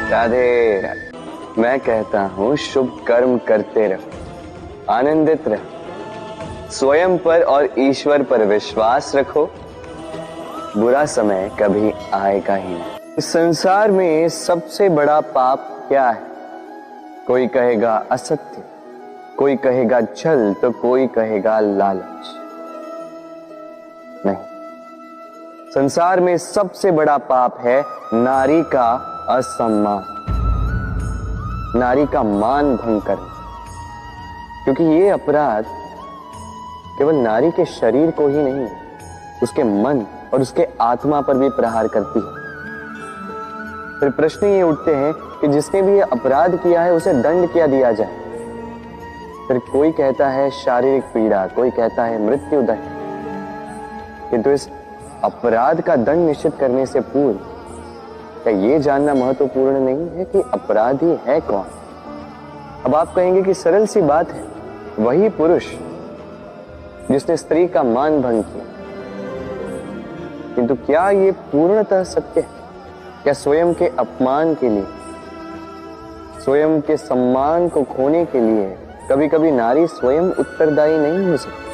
राधे राधे। मैं कहता हूं शुभ कर्म करते रहो, आनंदित रहो, स्वयं पर और ईश्वर पर विश्वास रखो, बुरा समय कभी आएगा ही नहीं। इस संसार में सबसे बड़ा पाप क्या है? कोई कहेगा असत्य, कोई कहेगा छल, तो कोई कहेगा लालच। नहीं, संसार में सबसे बड़ा पाप है नारी का असम्मान, नारी का मान भंग करना। क्योंकि ये अपराध केवल नारी के शरीर को ही नहीं, उसके मन और उसके आत्मा पर भी प्रहार करती है। फिर प्रश्न ये उठते हैं कि जिसने भी ये अपराध किया है उसे दंड क्या दिया जाए? फिर कोई कहता है शारीरिक पीड़ा, कोई कहता है मृत्युदंड। किंतु इस अपराध का दंड निश्चित करने से पूर्व क्या ये जानना महत्वपूर्ण नहीं है कि अपराधी है कौन? अब आप कहेंगे कि सरल सी बात है, वही पुरुष जिसने स्त्री का मान भंग किया। किंतु क्या ये पूर्णतः सत्य है? क्या स्वयं के अपमान के लिए, स्वयं के सम्मान को खोने के लिए कभी कभी नारी स्वयं उत्तरदायी नहीं हो सकती?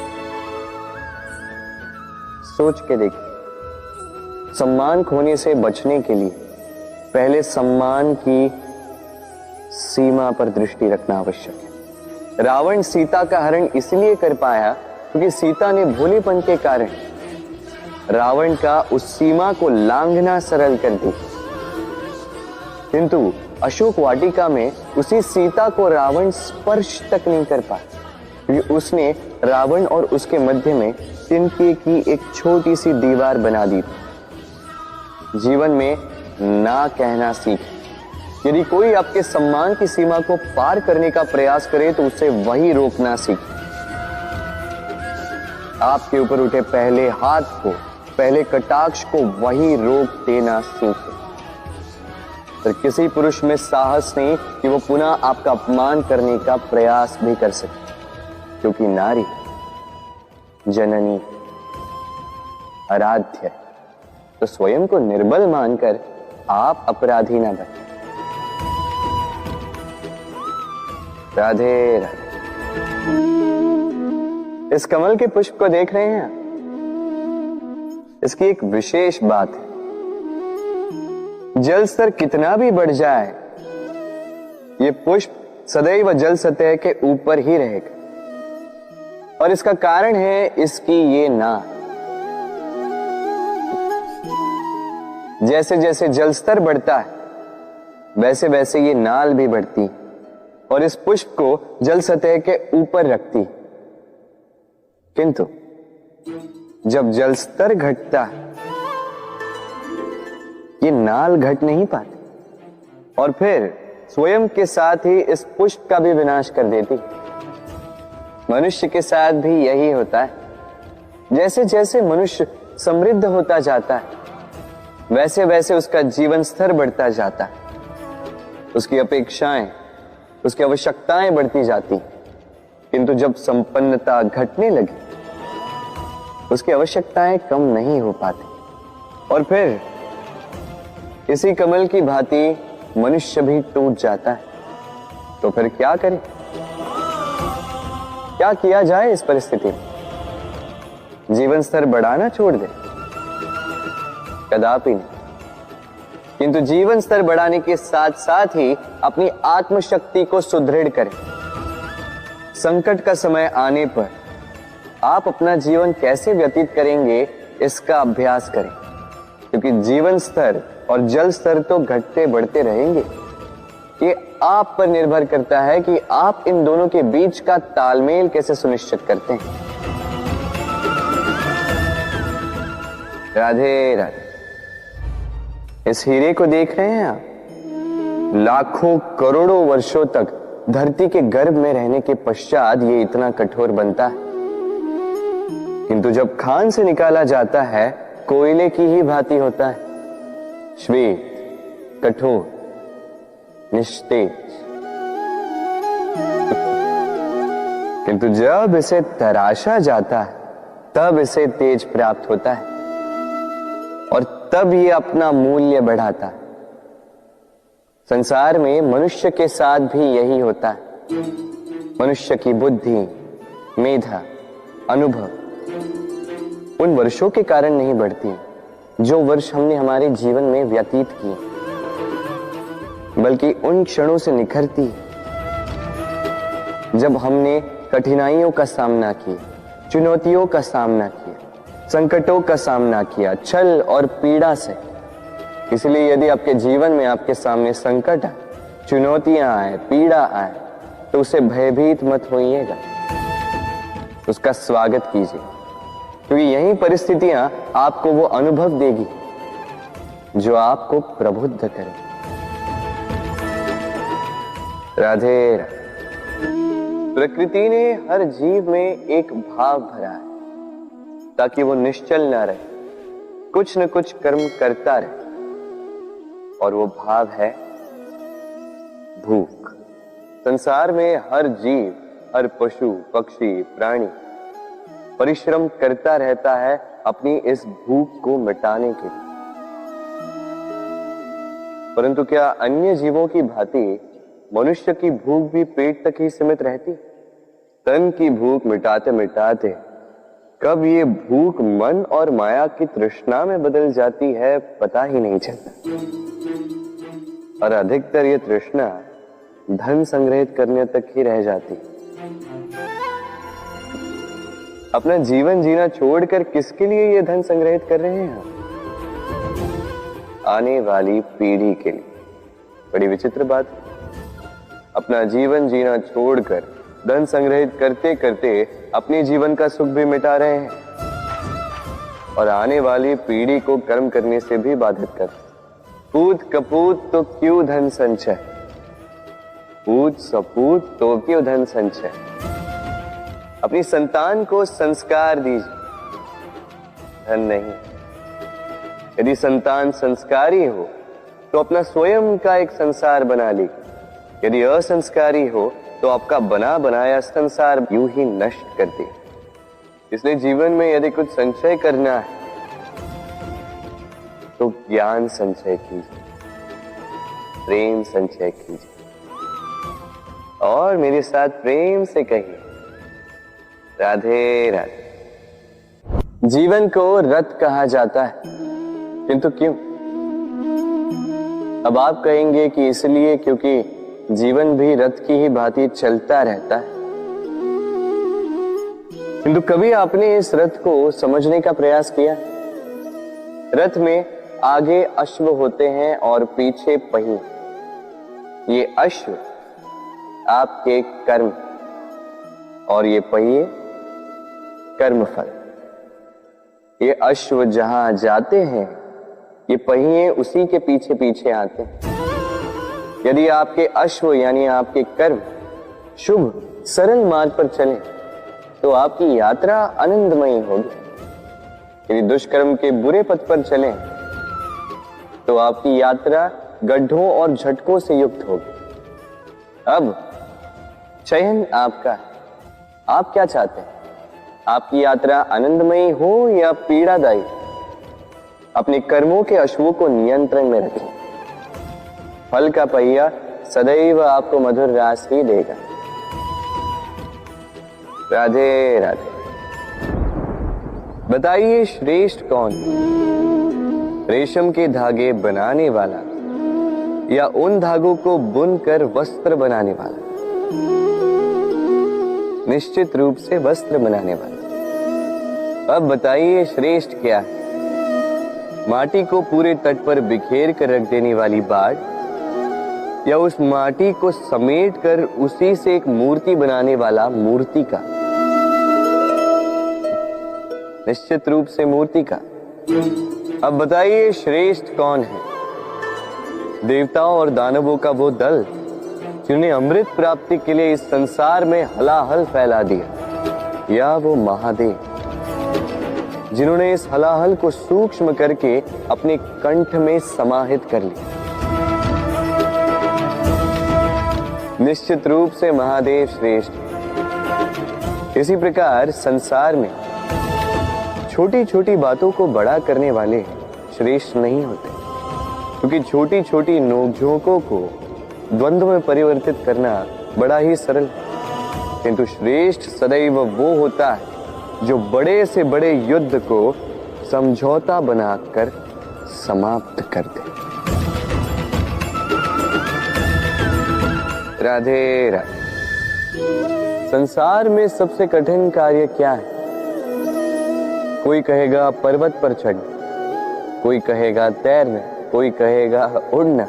सोच के देखिए, सम्मान खोने से बचने के लिए पहले सम्मान की सीमा पर दृष्टि रखना आवश्यक है। रावण सीता का हरण इसलिए कर पाया क्योंकि सीता ने भोलेपन के कारण रावण का उस सीमा को लांघना सरल कर दी। किंतु अशोक वाटिका में उसी सीता को रावण स्पर्श तक नहीं कर पाया क्योंकि उसने रावण और उसके मध्य में तिनके की एक छोटी सी दीवार बना दी थी। जीवन में ना कहना सीखें। यदि कोई आपके सम्मान की सीमा को पार करने का प्रयास करे तो उसे वही रोकना सीखें। आपके ऊपर उठे पहले हाथ को, पहले कटाक्ष को वही रोक देना सीखें। फिर किसी पुरुष में साहस नहीं कि वो पुनः आपका अपमान करने का प्रयास भी कर सके, क्योंकि नारी जननी आराध्य। तो स्वयं को निर्बल मानकर आप अपराधी ना बने। राधे राधे। इस कमल के पुष्प को देख रहे हैं? इसकी एक विशेष बात है, जल स्तर कितना भी बढ़ जाए ये पुष्प सदैव जल सतह के ऊपर ही रहेगा। और इसका कारण है इसकी ये नाल। जैसे जैसे जल स्तर बढ़ता है वैसे वैसे ये नाल भी बढ़ती और इस पुष्प को जल सतह के ऊपर रखती। किंतु जब जल स्तर घटता है ये नाल घट नहीं पाती और फिर स्वयं के साथ ही इस पुष्प का भी विनाश कर देती। मनुष्य के साथ भी यही होता है। जैसे जैसे मनुष्य समृद्ध होता जाता है वैसे वैसे उसका जीवन स्तर बढ़ता जाता है, उसकी अपेक्षाएं, उसकी आवश्यकताएं बढ़ती जाती। किंतु जब संपन्नता घटने लगी उसकी आवश्यकताएं कम नहीं हो पाती और फिर इसी कमल की भांति मनुष्य भी टूट जाता है। तो फिर क्या करें? क्या किया जाए इस परिस्थिति में? जीवन स्तर बढ़ाना छोड़ दे? कदापि नहीं। किंतु जीवन स्तर बढ़ाने के साथ साथ ही अपनी आत्मशक्ति को सुदृढ़ करें। संकट का समय आने पर आप अपना जीवन कैसे व्यतीत करेंगे इसका अभ्यास करें, क्योंकि जीवन स्तर और जल स्तर तो घटते बढ़ते रहेंगे। ये आप पर निर्भर करता है कि आप इन दोनों के बीच का तालमेल कैसे सुनिश्चित करते हैं। राधे राधे। इस हीरे को देख रहे हैं आप? लाखों करोड़ों वर्षों तक धरती के गर्भ में रहने के पश्चात ये इतना कठोर बनता है, किंतु जब खान से निकाला जाता है कोयले की ही भांति होता है, श्वेत, कठोर, निस्तेज। किंतु जब इसे तराशा जाता है तब इसे तेज प्राप्त होता है और तब ये अपना मूल्य बढ़ाता है। संसार में मनुष्य के साथ भी यही होता है। मनुष्य की बुद्धि, मेधा, अनुभव उन वर्षों के कारण नहीं बढ़ती जो वर्ष हमने हमारे जीवन में व्यतीत किए, बल्कि उन क्षणों से निखरती जब हमने कठिनाइयों का सामना किया, चुनौतियों का सामना किया, संकटों का सामना किया, छल और पीड़ा से। इसलिए यदि आपके जीवन में आपके सामने संकट आए, चुनौतियां आए, पीड़ा आए, तो उसे भयभीत मत होइएगा, उसका स्वागत कीजिए, क्योंकि यही परिस्थितियां आपको वो अनुभव देगी जो आपको प्रबुद्ध करे। राधे राधे। प्रकृति ने हर जीव में एक भाव भरा है ताकि वो निश्चल ना रहे, कुछ न कुछ कर्म करता रहे, और वो भाव है भूख। संसार में हर जीव, हर पशु, पक्षी, प्राणी परिश्रम करता रहता है अपनी इस भूख को मिटाने के लिए। परंतु क्या अन्य जीवों की भांति मनुष्य की भूख भी पेट तक ही सीमित रहती? तन की भूख मिटाते मिटाते कब ये भूख मन और माया की तृष्णा में बदल जाती है पता ही नहीं चलता। और अधिकतर ये तृष्णा धन संग्रहित करने तक ही रह जाती। अपना जीवन जीना छोड़कर किसके लिए ये धन संग्रहित कर रहे हैं? आने वाली पीढ़ी के लिए। बड़ी विचित्र बात। अपना जीवन जीना छोड़कर धन संग्रहित करते करते अपने जीवन का सुख भी मिटा रहे हैं और आने वाली पीढ़ी को कर्म करने से भी बाधित कर। पूत कपूत तो क्यों धन संचय, पूत सपूत तो क्यों धन संचय। अपनी संतान को संस्कार दीजिए, धन नहीं। यदि संतान संस्कारी हो तो अपना स्वयं का एक संसार बना ली। यदि असंस्कारी हो तो आपका बना बनाया संसार यूं ही नष्ट कर दे। इसलिए जीवन में यदि कुछ संचय करना है तो ज्ञान संचय कीजिए, प्रेम संचय कीजिए, और मेरे साथ प्रेम से कहिए राधे राधे। जीवन को रथ कहा जाता है, किंतु क्यों? अब आप कहेंगे कि इसलिए क्योंकि जीवन भी रथ की ही भांति चलता रहता है। किंतु कभी आपने इस रथ को समझने का प्रयास किया? रथ में आगे अश्व होते हैं और पीछे पहिए। ये अश्व आपके कर्म और ये पहिए कर्मफल। ये अश्व जहां जाते हैं, ये पहिए उसी के पीछे पीछे आते हैं। यदि आपके अश्व यानी आपके कर्म शुभ सरल मार्ग पर चले तो आपकी यात्रा आनंदमयी होगी। यदि दुष्कर्म के बुरे पथ पर चले तो आपकी यात्रा गड्ढों और झटकों से युक्त होगी। अब चयन आपका है, आप क्या चाहते हैं? आपकी यात्रा आनंदमयी हो या पीड़ादायी? अपने कर्मों के अश्वों को नियंत्रण में रखें। फल का पहिया सदैव आपको मधुर रास ही देगा। राधे राधे। बताइए श्रेष्ठ कौन? रेशम के धागे बनाने वाला या उन धागों को बुनकर वस्त्र बनाने वाला? निश्चित रूप से वस्त्र बनाने वाला। अब बताइए श्रेष्ठ क्या है? माटी को पूरे तट पर बिखेर कर रख देने वाली बाढ़ या उस माटी को समेट कर उसी से एक मूर्ति बनाने वाला मूर्ति का? निश्चित रूप से मूर्ति का। अब बताइए श्रेष्ठ कौन है? देवताओं और दानवों का वो दल जिन्हें अमृत प्राप्ति के लिए इस संसार में हलाहल फैला दिया, या वो महादेव जिन्होंने इस हलाहल को सूक्ष्म करके अपने कंठ में समाहित कर लिया? निश्चित रूप से महादेव श्रेष्ठ। इसी प्रकार संसार में छोटी छोटी बातों को बड़ा करने वाले श्रेष्ठ नहीं होते, क्योंकि छोटी छोटी नोकझोंकों को द्वंद्व में परिवर्तित करना बड़ा ही सरल है, किंतु श्रेष्ठ सदैव वो होता है जो बड़े से बड़े युद्ध को समझौता बनाकर समाप्त कर दे। राधे राधे। संसार में सबसे कठिन कार्य क्या है? कोई कहेगा पर्वत पर चढ़ना, कोई कहेगा तैरना, कोई कहेगा उड़ना,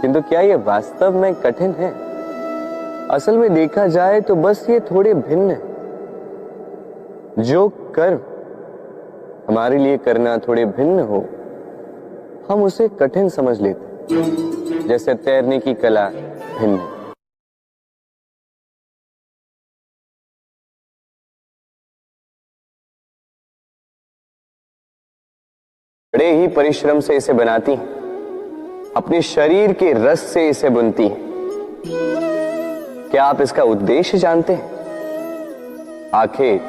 किंतु क्या ये वास्तव में कठिन है? असल में देखा जाए तो बस ये थोड़े भिन्न है। जो कर्म हमारे लिए करना थोड़े भिन्न हो, हम उसे कठिन समझ लेते, जैसे तैरने की कला भिन्न है। बड़े ही परिश्रम से इसे बनाती हैं, अपने शरीर के रस से इसे बुनती हैं। क्या आप इसका उद्देश्य जानते हैं? आखिर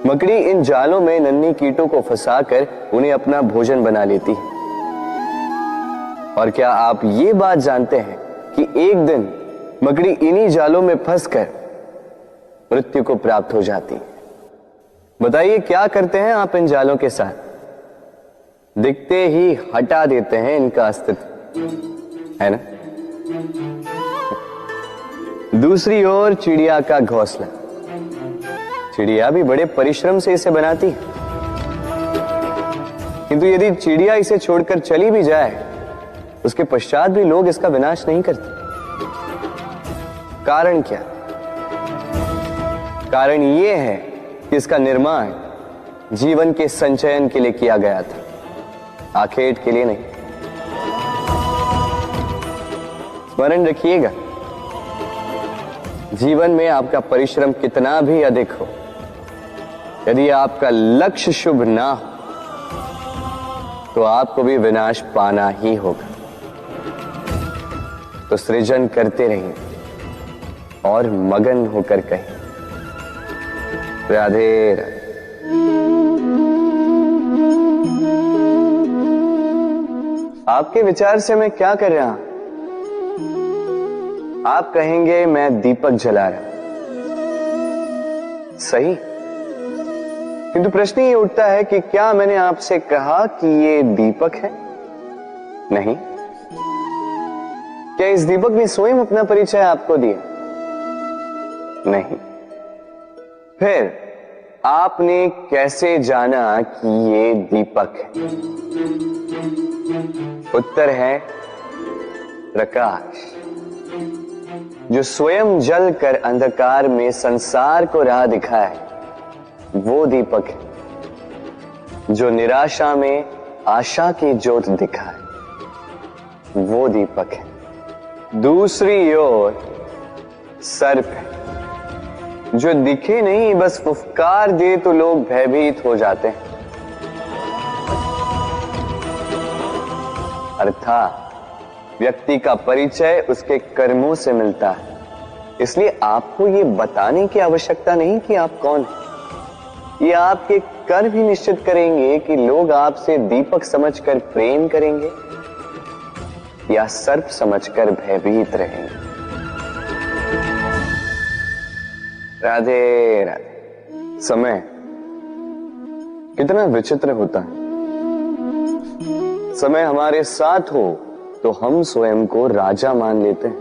मकड़ी इन जालों में नन्ही कीटों को फंसाकर उन्हें अपना भोजन बना लेती है। और क्या आप ये बात जानते हैं कि एक दिन मकड़ी इन्हीं जालों में फंसकर मृत्यु को प्राप्त हो जाती है? बताइए क्या करते हैं आप इन जालों के साथ? दिखते ही हटा देते हैं इनका अस्तित्व, है ना? दूसरी ओर चिड़िया का घोंसला, चिड़िया भी बड़े परिश्रम से इसे बनाती है, किंतु यदि चिड़िया इसे छोड़कर चली भी जाए, उसके पश्चात भी लोग इसका विनाश नहीं करते। कारण क्या? कारण यह है कि इसका निर्माण जीवन के संचयन के लिए किया गया था, आखेट के लिए नहीं। स्मरण रखिएगा, जीवन में आपका परिश्रम कितना भी अधिक हो, यदि आपका लक्ष्य शुभ ना हो तो आपको भी विनाश पाना ही होगा। तो सृजन करते रहिए और मगन होकर कहिए राधे राधे। आपके विचार से मैं क्या कर रहा हूं? आप कहेंगे मैं दीपक जला रहा हूं, सही, किंतु प्रश्न ये उठता है कि क्या मैंने आपसे कहा कि ये दीपक है? नहीं। क्या इस दीपक ने स्वयं अपना परिचय आपको दिया? नहीं। फिर आपने कैसे जाना कि ये दीपक है? उत्तर है प्रकाश, जो स्वयं जलकर अंधकार में संसार को राह दिखाए, वो दीपक है। जो निराशा में आशा की ज्योत दिखाए, वो दीपक है। दूसरी ओर सर्प है, जो दिखे नहीं, बस फुफकार दे तो लोग भयभीत हो जाते हैं। अर्थात व्यक्ति का परिचय उसके कर्मों से मिलता है, इसलिए आपको ये बताने की आवश्यकता नहीं कि आप कौन हैं। ये आपके कर्म ही निश्चित करेंगे कि लोग आपसे दीपक समझकर प्रेम करेंगे या सर्प समझकर भयभीत रहेंगे। राधे राधे। समय कितना विचित्र होता है। समय हमारे साथ हो तो हम स्वयं को राजा मान लेते हैं,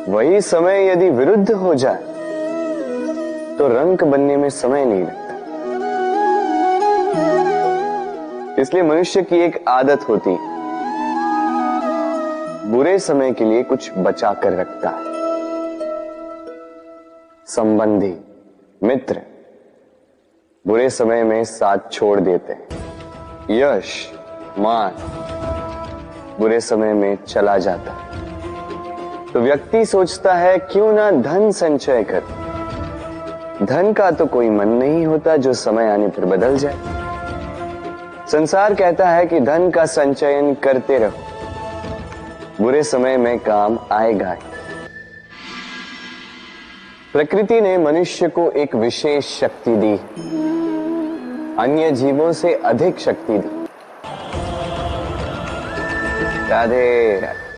वही समय यदि विरुद्ध हो जाए तो रंक बनने में समय नहीं लगता। इसलिए मनुष्य की एक आदत होती है, बुरे समय के लिए कुछ बचा कर रखता है। संबंधी, मित्र बुरे समय में साथ छोड़ देते हैं। यश, मान बुरे समय में चला जाता है। तो व्यक्ति सोचता है क्यों ना धन संचय कर। धन का तो कोई मन नहीं होता जो समय आने पर बदल जाए। संसार कहता है कि धन का संचयन करते रहो, बुरे समय में काम आएगा। प्रकृति ने मनुष्य को एक विशेष शक्ति दी, अन्य जीवों से अधिक शक्ति दी। राधे राधे।